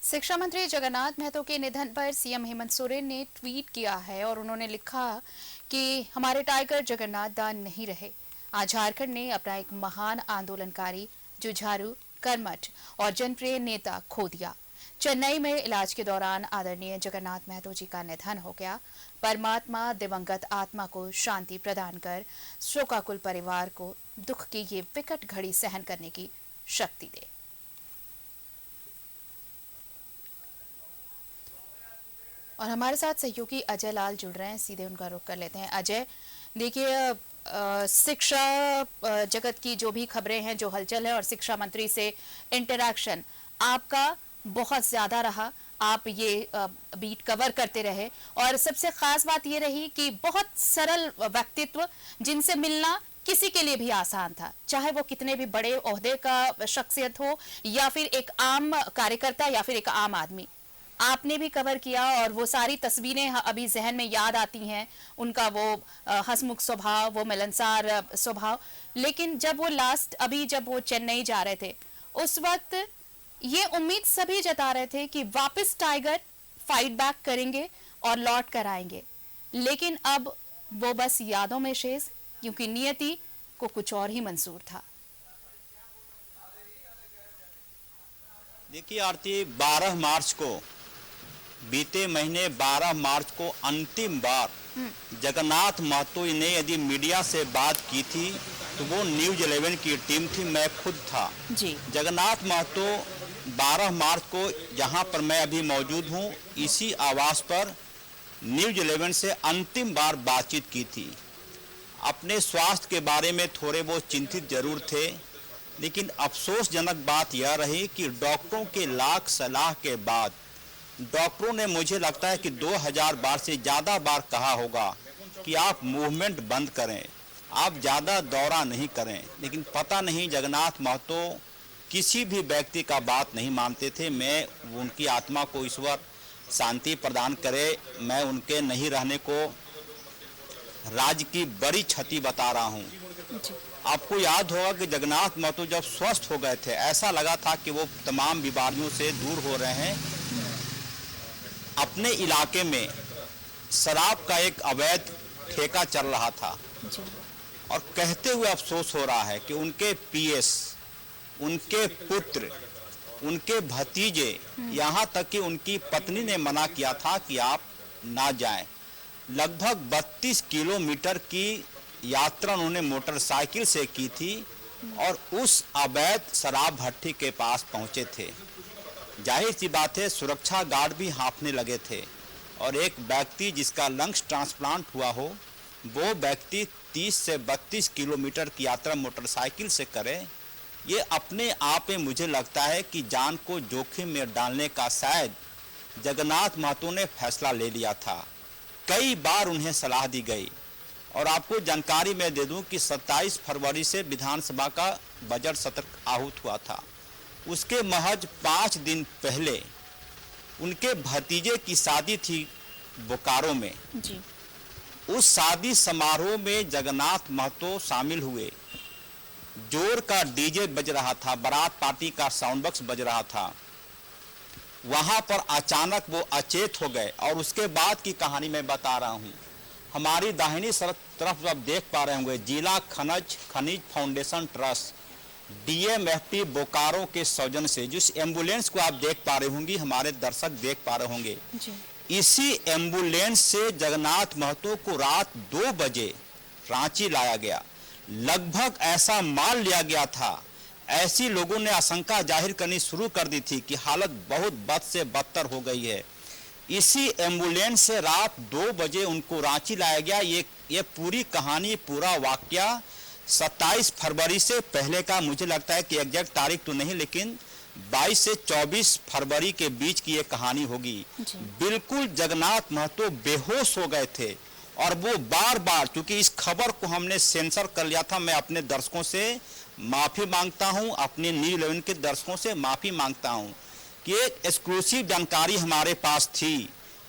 शिक्षा मंत्री जगन्नाथ महतो के निधन पर सीएम हेमंत सोरेन ने ट्वीट किया है और उन्होंने लिखा कि हमारे टाइगर जगन्नाथ दान नहीं रहे। आज झारखंड ने अपना एक महान आंदोलनकारी, जुझारू, कर्मठ और जनप्रिय नेता खो दिया। चेन्नई में इलाज के दौरान आदरणीय जगन्नाथ महतो जी का निधन हो गया। परमात्मा दिवंगत आत्मा को शांति प्रदान कर शोकाकुल परिवार को दुख की ये विकट घड़ी सहन करने की शक्ति दे। और हमारे साथ सहयोगी अजय लाल जुड़ रहे हैं, सीधे उनका रुख कर लेते हैं। अजय, देखिए, शिक्षा जगत की जो भी खबरें हैं, जो हलचल है और शिक्षा मंत्री से इंटरैक्शन आपका बहुत ज्यादा रहा। आप ये बीट कवर करते रहे और सबसे खास बात ये रही कि बहुत सरल व्यक्तित्व जिनसे मिलना किसी के लिए भी आसान था, चाहे वो कितने भी बड़े ओहदे का शख्सियत हो या फिर एक आम कार्यकर्ता या फिर एक आम आदमी। आपने भी कवर किया और वो सारी तस्वीरें अभी जहन में याद आती हैं, उनका वो हंसमुख स्वभाव, वो मिलनसार स्वभाव। लेकिन जब वो जब वो चेन्नई जा रहे थे, उस वक्त ये उम्मीद सभी जता रहे थे कि वापस टाइगर फाइट बैक करेंगे और लौट कर आएंगे। लेकिन अब वो बस यादों में शेष, क्योंकि नियति को कुछ और ही मंजूर था। देखिए आरती, 12 मार्च को, बीते महीने 12 मार्च को अंतिम बार जगन्नाथ महतो ने यदि मीडिया से बात की थी तो वो न्यूज़ 11 की टीम थी, मैं खुद था जी। जगन्नाथ महतो 12 मार्च को जहां पर मैं अभी मौजूद हूं, इसी आवास पर न्यूज़ 11 से अंतिम बार बातचीत की थी। अपने स्वास्थ्य के बारे में थोड़े बहुत चिंतित जरूर थे, लेकिन अफसोसजनक बात यह रही कि डॉक्टरों के लाख सलाह के बाद डॉक्टरों ने, मुझे लगता है कि 2000 बार से ज़्यादा बार कहा होगा कि आप मूवमेंट बंद करें, आप ज़्यादा दौरा नहीं करें, लेकिन पता नहीं जगन्नाथ महतो किसी भी व्यक्ति का बात नहीं मानते थे। मैं उनकी आत्मा को ईश्वर शांति प्रदान करे, मैं उनके नहीं रहने को राज्य की बड़ी क्षति बता रहा हूँ। आपको याद होगा कि जगन्नाथ महतो जब स्वस्थ हो गए थे, ऐसा लगा था कि वो तमाम बीमारियों से दूर हो रहे हैं। अपने इलाके में शराब का एक अवैध ठेका चल रहा था और कहते हुए अफसोस हो रहा है कि उनके पीएस, उनके पुत्र, उनके भतीजे, यहाँ तक कि उनकी पत्नी ने मना किया था कि आप ना जाएं। लगभग 32 किलोमीटर की यात्रा उन्होंने मोटरसाइकिल से की थी और उस अवैध शराब भट्टी के पास पहुंचे थे। जाहिर सी बात है, सुरक्षा गार्ड भी हाँफने लगे थे और एक व्यक्ति जिसका लंग्स ट्रांसप्लांट हुआ हो, वो व्यक्ति 30 से 32 किलोमीटर की यात्रा मोटरसाइकिल से करे, ये अपने आप में मुझे लगता है कि जान को जोखिम में डालने का शायद जगन्नाथ महतो ने फैसला ले लिया था। कई बार उन्हें सलाह दी गई और आपको जानकारी मैं दे दूं कि 27 फरवरी से विधानसभा का बजट सत्र आहूत हुआ था। उसके महज 5 दिन पहले उनके भतीजे की शादी थी बोकारो में जी। उस शादी समारोह में जगन्नाथ महतो शामिल हुए। जोर का डीजे बज रहा था, बारात पार्टी का साउंड बॉक्स बज रहा था। वहां पर अचानक वो अचेत हो गए और उसके बाद की कहानी मैं बता रहा हूं। हमारी दाहिनी तरफ आप देख पा रहे होंगे, जिला खनिज फाउंडेशन ट्रस्ट डीएमएफटी बोकारो के सौजन्य से जिस एम्बुलेंस को आप देख पा रहे होंगे, हमारे दर्शक देख पा रहे होंगे, इसी एम्बुलेंस से जगन्नाथ महतो को रात 2 बजे रांची लाया गया। लगभग ऐसा मान लिया गया था, ऐसी लोगों ने आशंका जाहिर करनी शुरू कर दी थी कि हालत बहुत बद से बदतर हो गई है। इसी एम्बुलेंस से रात 2 बजे उनको रांची लाया गया। ये पूरी कहानी, पूरा वाकया 27 फरवरी से पहले का, मुझे लगता है कि एग्जैक्ट तारीख तो नहीं, लेकिन 22 से 24 फरवरी के बीच की ये कहानी होगी। बिल्कुल जगन्नाथ महतो बेहोश हो गए थे और वो बार बार, क्योंकि इस खबर को हमने सेंसर कर लिया था, मैं अपने दर्शकों से माफ़ी मांगता हूं, अपने न्यूज़ 11 के दर्शकों से माफ़ी मांगता हूं कि एक एक्सक्लूसिव जानकारी हमारे पास थी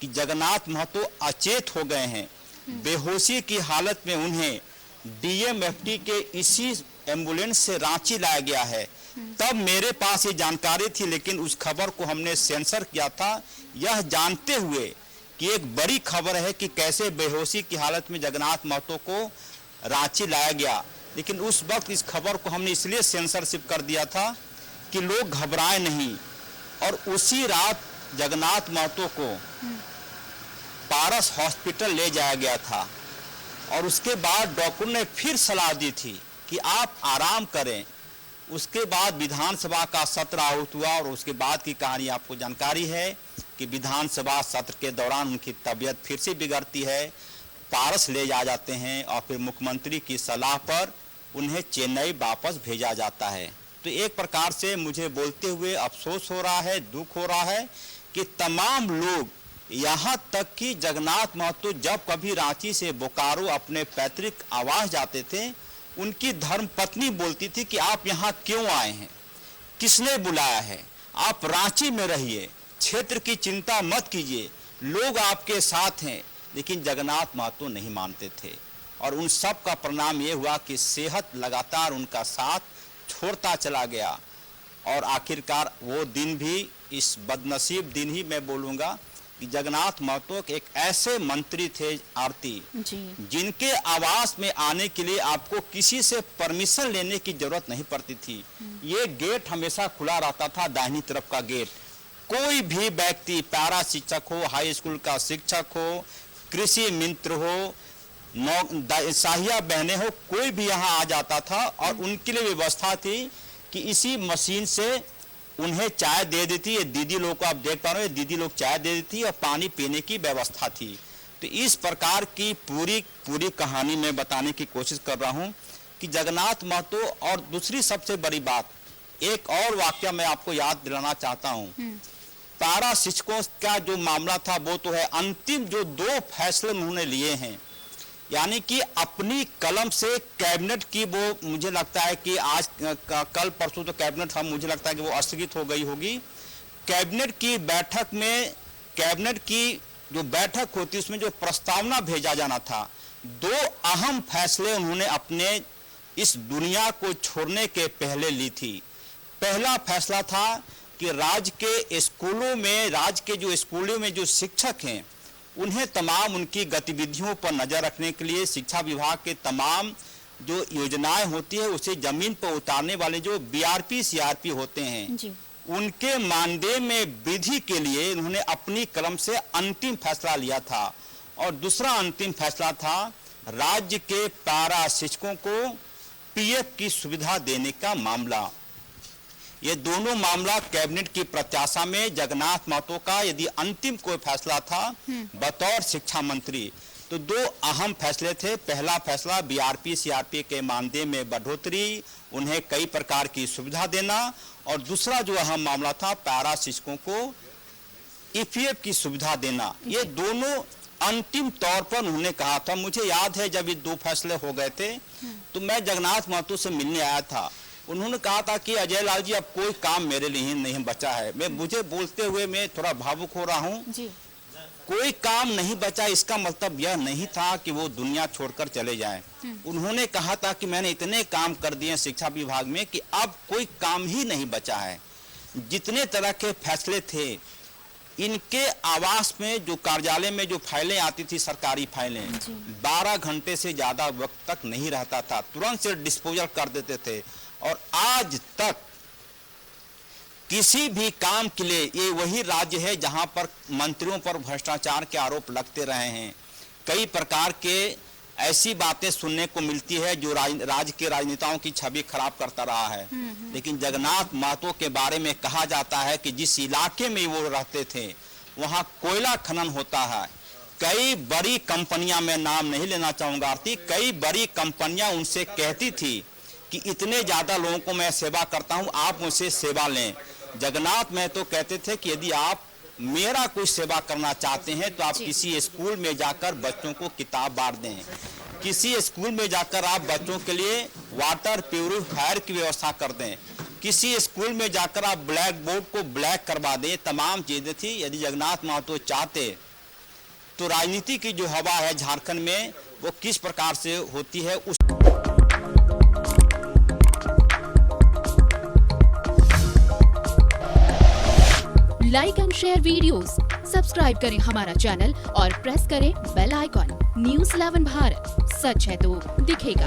कि जगन्नाथ महतो अचेत हो गए हैं। बेहोशी की हालत में उन्हें डीएमएफटी के इसी एम्बुलेंस से रांची लाया गया है। तब मेरे पास ये जानकारी थी, लेकिन उस खबर को हमने सेंसर किया था, यह जानते हुए कि एक बड़ी खबर है कि कैसे बेहोशी की हालत में जगन्नाथ महतो को रांची लाया गया। लेकिन उस वक्त इस खबर को हमने इसलिए सेंसरशिप कर दिया था कि लोग घबराए नहीं। और उसी रात जगन्नाथ महतो को पारस हॉस्पिटल ले जाया गया था और उसके बाद डॉक्टर ने फिर सलाह दी थी कि आप आराम करें। उसके बाद विधानसभा का सत्र आहूत हुआ और उसके बाद की कहानी आपको जानकारी है कि विधानसभा सत्र के दौरान उनकी तबीयत फिर से बिगड़ती है, पारस ले जा जाते हैं और फिर मुख्यमंत्री की सलाह पर उन्हें चेन्नई वापस भेजा जाता है। तो एक प्रकार से मुझे बोलते हुए अफसोस हो रहा है, दुख हो रहा है कि तमाम लोग, यहाँ तक कि जगन्नाथ महतो जब कभी रांची से बोकारो अपने पैतृक आवास जाते थे, उनकी धर्मपत्नी बोलती थी कि आप यहाँ क्यों आए हैं, किसने बुलाया है, आप रांची में रहिए, क्षेत्र की चिंता मत कीजिए, लोग आपके साथ हैं। लेकिन जगन्नाथ महतो नहीं मानते थे और उन सब का परिणाम ये हुआ कि सेहत लगातार उनका साथ छोड़ता चला गया और आखिरकार वो दिन भी, इस बदनसीब दिन ही मैं बोलूँगा कि जगन्नाथ महतो एक ऐसे मंत्री थे आरती जी, जिनके आवास में आने के लिए आपको किसी से परमिशन लेने की जरूरत नहीं पड़ती थी। ये गेट हमेशा खुला रहता था, दाहिनी तरफ का गेट। कोई भी व्यक्ति, पैरा शिक्षक हो, हाई स्कूल का शिक्षक हो, कृषि मित्र हो, साहिया बहने हो, कोई भी यहाँ आ जाता था और उनके लिए व्यवस्था थी कि इसी मशीन से उन्हें चाय दे देती। ये दीदी लोग को आप देख पा रहे हो, दीदी लोग चाय दे देती और पानी पीने की व्यवस्था थी। तो इस प्रकार की पूरी कहानी मैं बताने की कोशिश कर रहा हूँ कि जगन्नाथ महतो। और दूसरी सबसे बड़ी बात, एक और वाक्य मैं आपको याद दिलाना चाहता हूँ। पैरा शिक्षकों का जो मामला था वो तो है, अंतिम जो 2 फैसले उन्होंने लिए हैं, यानी कि अपनी कलम से कैबिनेट की, वो मुझे लगता है कि आज कल परसों तो कैबिनेट हम, मुझे लगता है कि वो स्थगित हो गई होगी। कैबिनेट की बैठक में, कैबिनेट की जो बैठक होती उसमें जो प्रस्तावना भेजा जाना था, 2 अहम फैसले उन्होंने अपने इस दुनिया को छोड़ने के पहले ली थी। पहला फैसला था कि राज्य के स्कूलों में, राज्य के जो स्कूलों में जो शिक्षक हैं, उन्हें तमाम उनकी गतिविधियों पर नज़र रखने के लिए शिक्षा विभाग के तमाम जो योजनाएं होती है उसे जमीन पर उतारने वाले जो बीआरपी सीआरपी होते हैं जी, उनके मानदेय में वृद्धि के लिए उन्होंने अपनी कलम से अंतिम फैसला लिया था। और दूसरा अंतिम फैसला था राज्य के पैरा शिक्षकों को पीएफ की सुविधा देने का मामला। ये दोनों मामला कैबिनेट की प्रत्याशा में जगन्नाथ महतो का यदि अंतिम कोई फैसला था बतौर शिक्षा मंत्री, तो 2 अहम फैसले थे। पहला फैसला बीआरपी सीआरपी के मानदेय में बढ़ोतरी, उन्हें कई प्रकार की सुविधा देना, और दूसरा जो अहम मामला था पैरा शिक्षकों को ईपीएफ की सुविधा देना। ये दोनों अंतिम तौर पर उन्होंने कहा था। मुझे याद है जब ये 2 फैसले हो गए थे तो मैं जगन्नाथ महतो से मिलने आया था। उन्होंने कहा था कि अजय लाल जी अब कोई काम मेरे लिए नहीं बचा है। मुझे बोलते हुए मैं थोड़ा भावुक हो रहा हूँ। कोई काम नहीं बचा, इसका मतलब यह नहीं था कि वो दुनिया छोड़कर चले जाएं। उन्होंने कहा था कि मैंने इतने काम कर दिए शिक्षा विभाग में कि अब कोई काम ही नहीं बचा है। जितने तरह के फैसले थे, इनके आवास में जो कार्यालय में जो फाइलें आती थी, सरकारी फाइलें, 12 घंटे से ज्यादा वक्त तक नहीं रहता था, तुरंत से डिस्पोजल कर देते थे। और आज तक किसी भी काम के लिए ये वही राज्य है जहां पर मंत्रियों पर भ्रष्टाचार के आरोप लगते रहे हैं। कई प्रकार के ऐसी बातें सुनने को मिलती है जो राज्य के राजनेताओं की छवि खराब करता रहा है। लेकिन जगन्नाथ महतो के बारे में कहा जाता है कि जिस इलाके में वो रहते थे वहां कोयला खनन होता है। कई बड़ी कंपनियां, मैं नाम नहीं लेना चाहूंगा आरती, कई बड़ी कंपनियां उनसे कहती थी कि इतने ज्यादा लोगों को मैं सेवा करता हूं, आप मुझसे सेवा लें। जगन्नाथ महतो कहते थे कि यदि आप मेरा कोई सेवा करना चाहते हैं तो आप किसी स्कूल में जाकर बच्चों को किताब बांट दें, किसी स्कूल में जाकर आप बच्चों के लिए वाटर प्यूरिफायर की व्यवस्था कर दें, किसी स्कूल में जाकर आप ब्लैक बोर्ड को ब्लैक करवा दें। तमाम चीजें थी। यदि जगन्नाथ महतो चाहते तो राजनीति की जो हवा है झारखंड में वो किस प्रकार से होती है उस like and share videos, subscribe करें हमारा चैनल और प्रेस करें बेल आइकॉन। न्यूज़ 11 भारत, सच है तो दिखेगा।